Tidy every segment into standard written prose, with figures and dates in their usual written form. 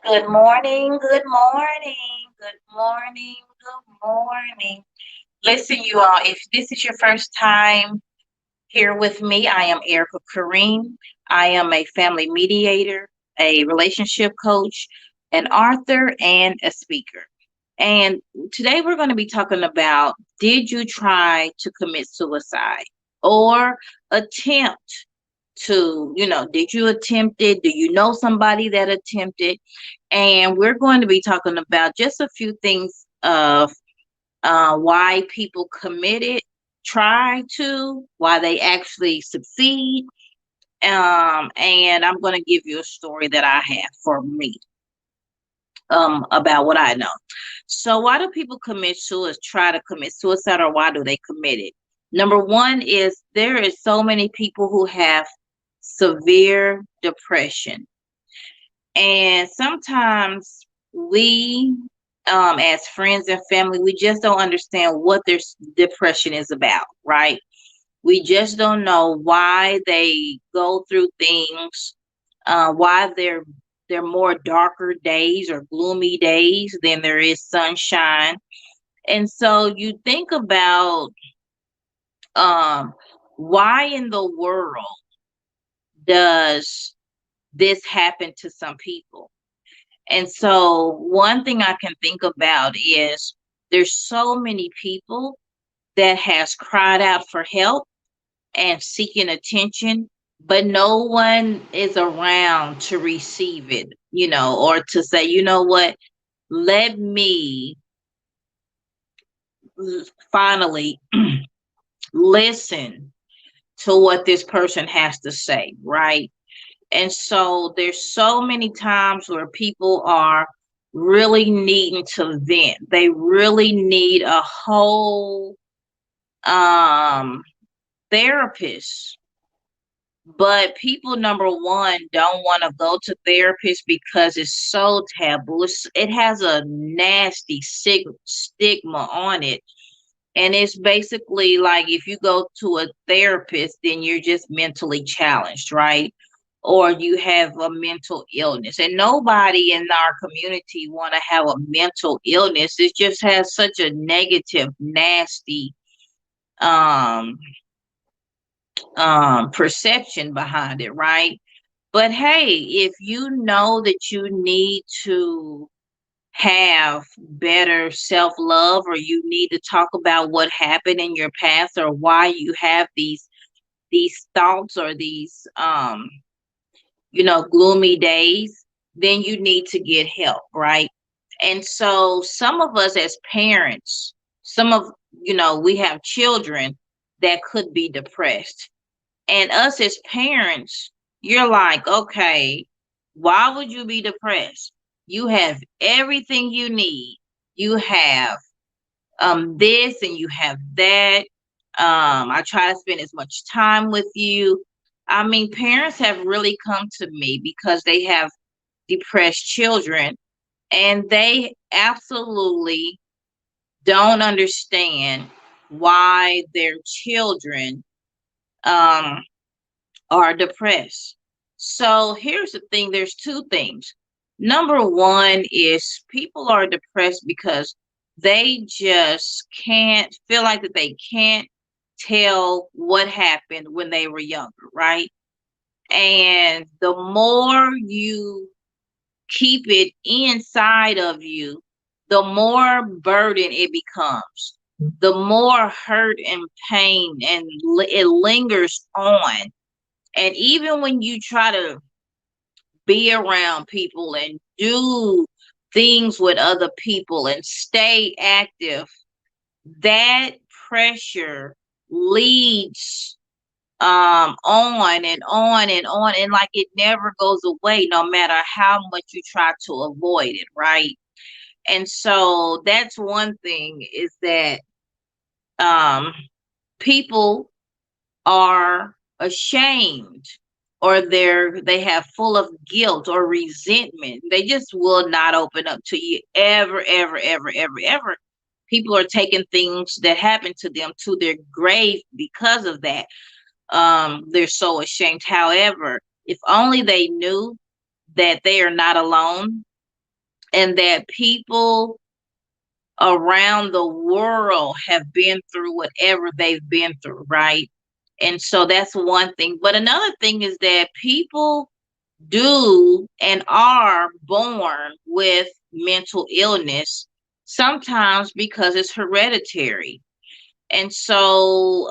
Good morning, good morning, good morning, good morning. Listen, you all, if this is your first time here with me, I am Erica Kareem. I am a family mediator, a relationship coach, an author, and a speaker. And today we're going to be talking about, did you try to commit suicide or attempt to, did you attempt it? Do you know somebody that attempted? And we're going to be talking about just a few things of why people committed, try to, why they actually succeed. And I'm going to give you a story that I have for me about what I know. So, why do people commit suicide, try to commit suicide, or why do they commit it? Number one is there is so many people who have severe depression. And sometimes we, as friends and family, we just don't understand what their depression is about, right? We just don't know why they go through things, why they're more darker days or gloomy days than there is sunshine. And so you think about um, why in the world does this happen to some people? And so one thing I can think about is there's so many people that has cried out for help and seeking attention, but no one is around to receive it, or to say, you know what, let me finally listen to what this person has to say, right? And so there's so many times where people are really needing to vent. They really need a whole um therapist. But people, number one, don't want to go to therapists because it's so taboo. It has a nasty stigma on it. And it's basically like if you go to a therapist, then you're just mentally challenged, right? Or you have a mental illness. And nobody in our community want to have a mental illness. It just has such a negative, nasty um perception behind it, right? But hey, if you know that you need to have better self-love, or you need to talk about what happened in your past, or why you have these thoughts, or these gloomy days, then you need to get help, right? And so some of us as parents, some of we have children that could be depressed. And us as parents, you're like, okay, why would you be depressed? You have everything you need. You have this and you have that. I try to spend as much time with you. I mean, parents have really come to me because they have depressed children, and they absolutely don't understand why their children um are depressed. So here's the thing, there's two things. Number one is people are depressed because they just can't feel like that they can't tell what happened when they were younger, right? And the more you keep it inside of you, the more burden it becomes, the more hurt and pain, and it lingers on. And even when you try to be around people and do things with other people and stay active, that pressure leads on and on and on, and like it never goes away no matter how much you try to avoid it, right? And so that's one thing, is that um people are ashamed, or they have full of guilt or resentment. They just will not open up to you ever, ever, ever, ever, ever. People are taking things that happened to them to their grave because of that. They're so ashamed. However, if only they knew that they are not alone, and that people around the world have been through whatever they've been through, right? And so that's one thing. But another thing is that people do and are born with mental illness, sometimes because it's hereditary. And so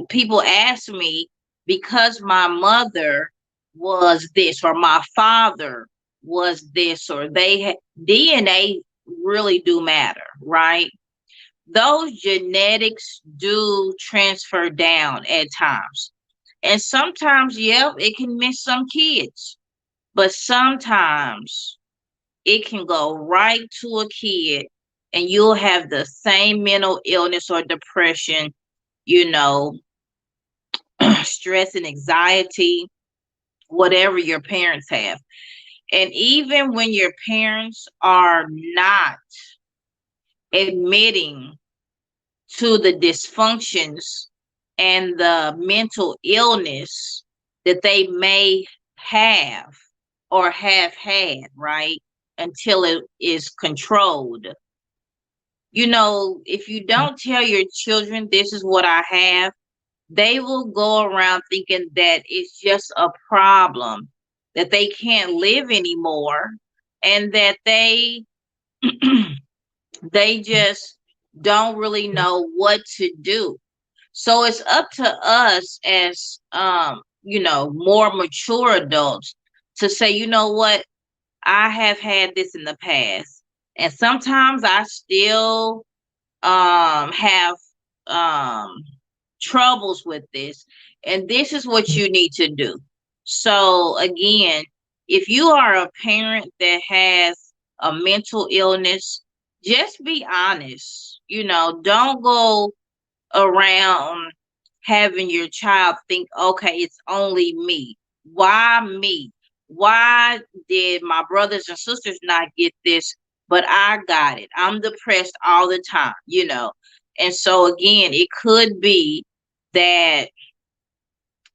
people ask me, because my mother was this or my father was this, or DNA really do matter, right? Those genetics do transfer down at times. And sometimes, yeah, it can miss some kids, but sometimes it can go right to a kid and you'll have the same mental illness or depression, you know, stress and anxiety, whatever your parents have. And even when your parents are not admitting to the dysfunctions and the mental illness that they may have or have had, right? Until it is controlled. You know, if you don't tell your children this is what I have, they will go around thinking that it's just a problem, that they can't live anymore, and that they just don't really know what to do. So it's up to us as more mature adults to say, you know what, I have had this in the past. And sometimes I still have um troubles with this, and this is what you need to do. So again, if you are a parent that has a mental illness, just be honest. Don't go around having your child think, okay, it's only me. Why me? Why did my brothers and sisters not get this, but I got it? I'm depressed all the time. And so again, it could be that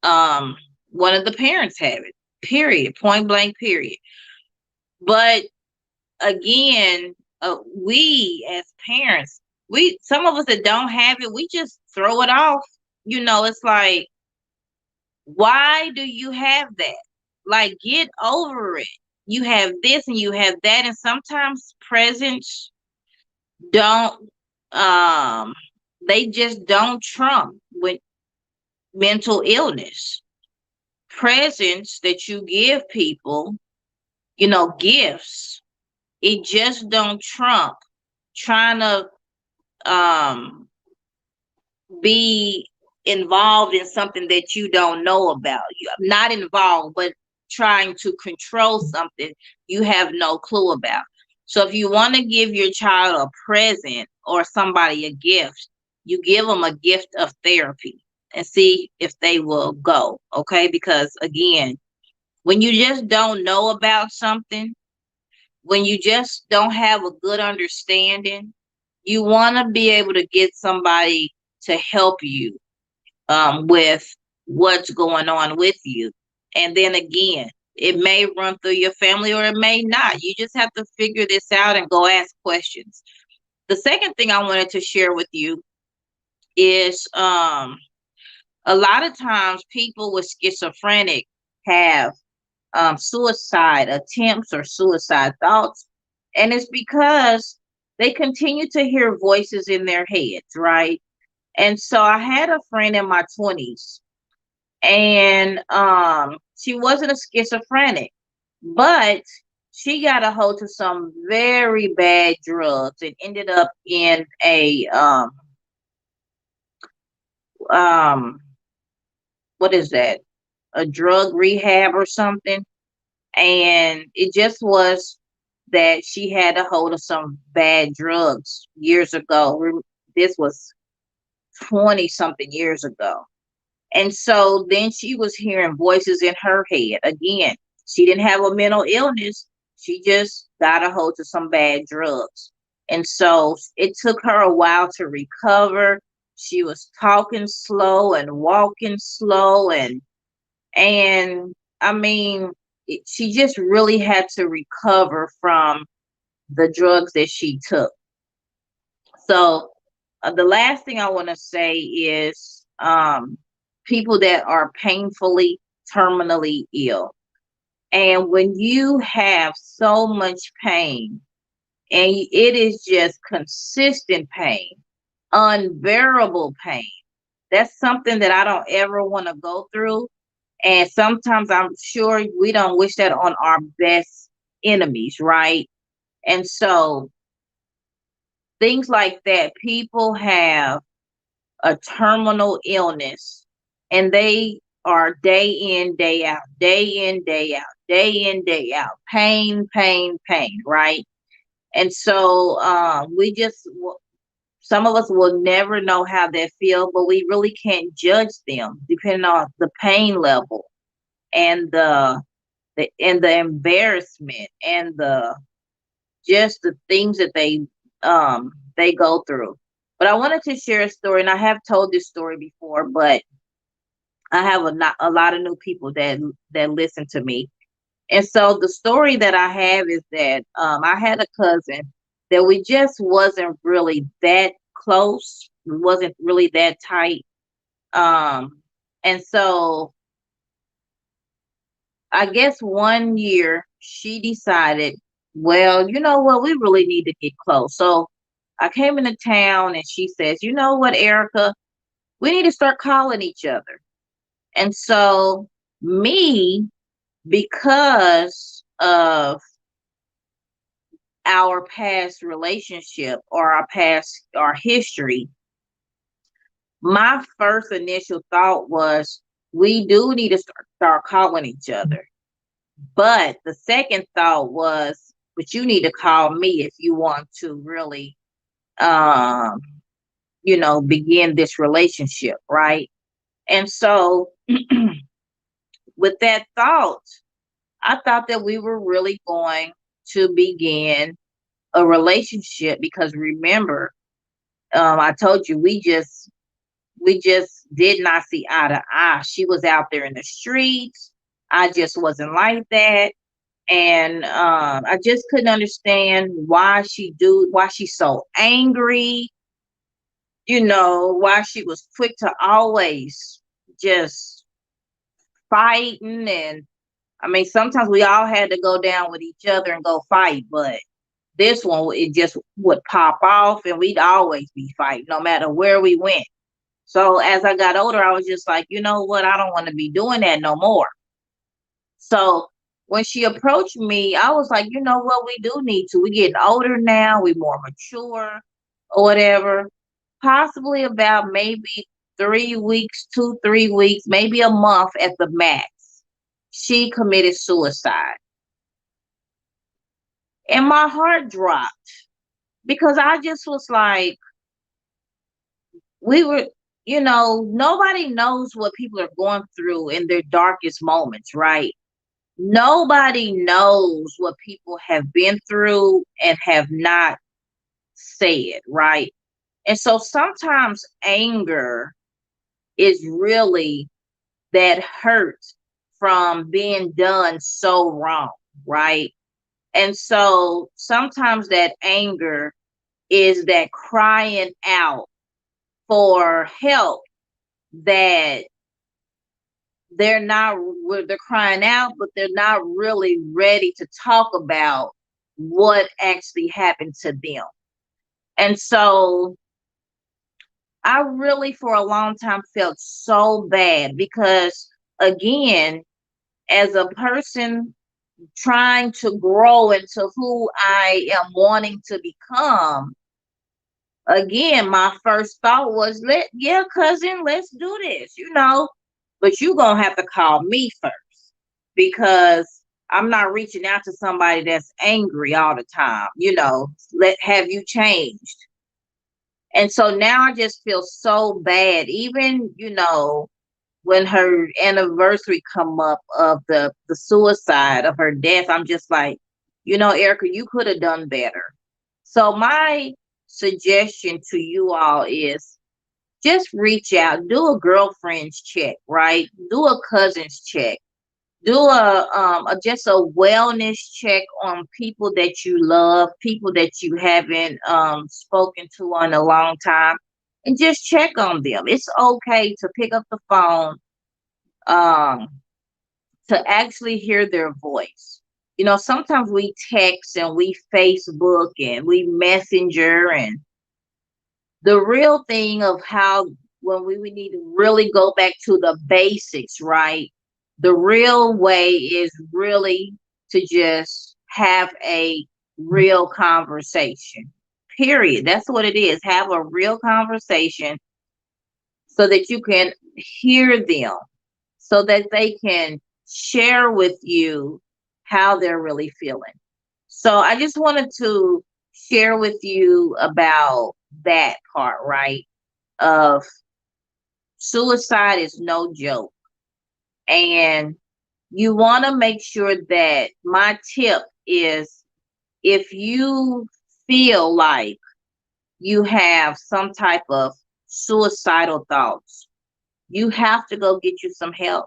um one of the parents have it. Period. Point blank, period. But again, we as parents, some of us that don't have it, we just throw it off. It's like, why do you have that? Like, get over it. You have this and you have that, and sometimes presents don't they just don't trump with mental illness. Presents that you give people, gifts, it just don't trump trying to um be involved in something that you don't know about. You're not involved, but trying to control something you have no clue about. So if you want to give your child a present or somebody a gift, you give them a gift of therapy and see if they will go. Okay. Because again, when you just don't know about something, when you just don't have a good understanding, you want to be able to get somebody to help you with what's going on with you. And then again, it may run through your family or it may not. You just have to figure this out and go ask questions. The second thing I wanted to share with you is a lot of times people with schizophrenic have suicide attempts or suicide thoughts. And it's because they continue to hear voices in their heads, right? And so I had a friend in my 20s, and she wasn't a schizophrenic, but she got a hold of some very bad drugs and ended up in a um what is that? A drug rehab or something. And it just was that she had a hold of some bad drugs years ago. This was 20 something years ago. And so then she was hearing voices in her head. Again, she didn't have a mental illness. She just got a hold of some bad drugs. And so it took her a while to recover. She was talking slow and walking slow, and I mean, she just really had to recover from the drugs that she took. So the last thing I want to say is people that are painfully terminally ill. And when you have so much pain and it is just consistent pain, unbearable pain, that's something that I don't ever want to go through. And sometimes I'm sure we don't wish that on our best enemies, right? And so things like that, people have a terminal illness and they are day in, day out, day in, day out, day in, day out, pain, pain, pain, right? And so some of us will never know how they feel, but we really can't judge them depending on the pain level and the embarrassment and the just the things that they go through. But I wanted to share a story, and I have told this story before, but I have a lot of new people that listen to me. And so the story that I have is that I had a cousin that we just wasn't really that close. We wasn't really that tight. And so I guess one year she decided, well, you know what, we really need to get close. So I came into town and she says, you know what, Erica, we need to start calling each other. And so me, because of our past relationship or our history, my first initial thought was we do need to start calling each other. But the second thought was, but you need to call me if you want to really, um, begin this relationship, right? And so, with that thought, I thought that we were really going to begin a relationship because remember, I told you we just did not see eye to eye. She was out there in the streets. I just wasn't like that. And I just couldn't understand why she's so angry, why she was quick to always just fighting. And I mean, sometimes we all had to go down with each other and go fight, but this one, it just would pop off and we'd always be fighting no matter where we went. So as I got older, I was just like, you know what? I don't want to be doing that no more. So when she approached me, I was like, you know what? We do need to. We're getting older now. We're more mature or whatever. Possibly about maybe 3 weeks, 2, 3 weeks, maybe a month at the max. She committed suicide. And my heart dropped because I just was like, we were, nobody knows what people are going through in their darkest moments, right? Nobody knows what people have been through and have not said, right? And so sometimes anger is really that hurt from being done so wrong, right? And so sometimes that anger is that crying out for help that they're crying out, but they're not really ready to talk about what actually happened to them. And so I really for a long time felt so bad because again, as a person trying to grow into who I am wanting to become, again, my first thought was, yeah, cousin, let's do this, but you gonna have to call me first because I'm not reaching out to somebody that's angry all the time, have you changed? And so now I just feel so bad, even, when her anniversary come up of the suicide of her death, I'm just like, Erica, you could have done better. So my suggestion to you all is just reach out, do a girlfriend's check, right? Do a cousin's check. Do a just a wellness check on people that you love, people that you haven't spoken to in a long time, and just check on them. It's okay to pick up the phone, um to actually hear their voice. You know, sometimes we text and we Facebook and we messenger, and the real thing of how, when we need to really go back to the basics, right? The real way is really to just have a real conversation. Period. That's what it is. Have a real conversation so that you can hear them, so that they can share with you how they're really feeling. So I just wanted to share with you about that part, right? Of suicide is no joke. And you want to make sure that my tip is, if you feel like you have some type of suicidal thoughts, you have to go get you some help.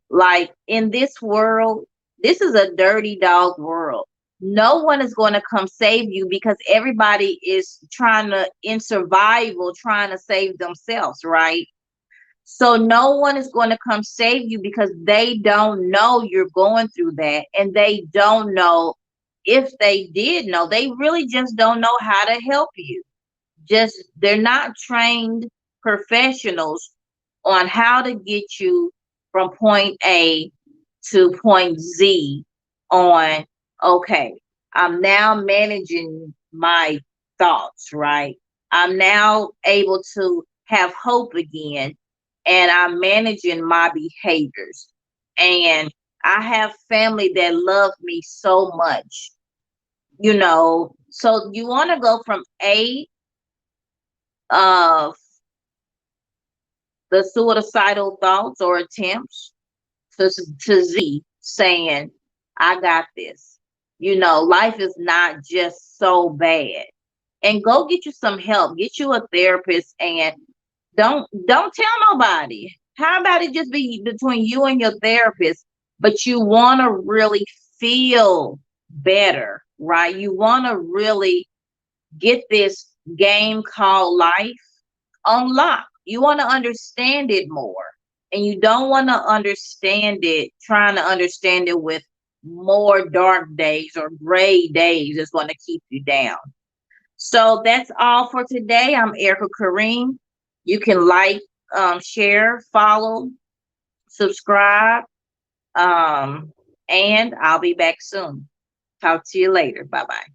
Like, in this world, this is a dirty dog world. No one is going to come save you, because everybody is trying to, in survival, trying to save themselves, right? So no one is going to come save you, because they don't know you're going through that. And they don't know, if they did know, they really just don't know how to help you. Just, they're not trained professionals on how to get you from point A to point Z on, okay, I'm now managing my thoughts, right? I'm now able to have hope again, and I'm managing my behaviors. And I have family that love me so much, So you want to go from A, of the suicidal thoughts or attempts, to, to Z, saying, I got this. Life is not just so bad. And go get you some help. Get you a therapist, and don't tell nobody. How about it just be between you and your therapist? But you want to really feel better, right? You want to really get this game called life unlocked. You want to understand it more. And you don't want to understand it, trying to understand it with more dark days or gray days is going to keep you down. So that's all for today. I'm Erica Kareem. You can like, share, follow, subscribe, um, and I'll be back soon. Talk to you later. Bye bye.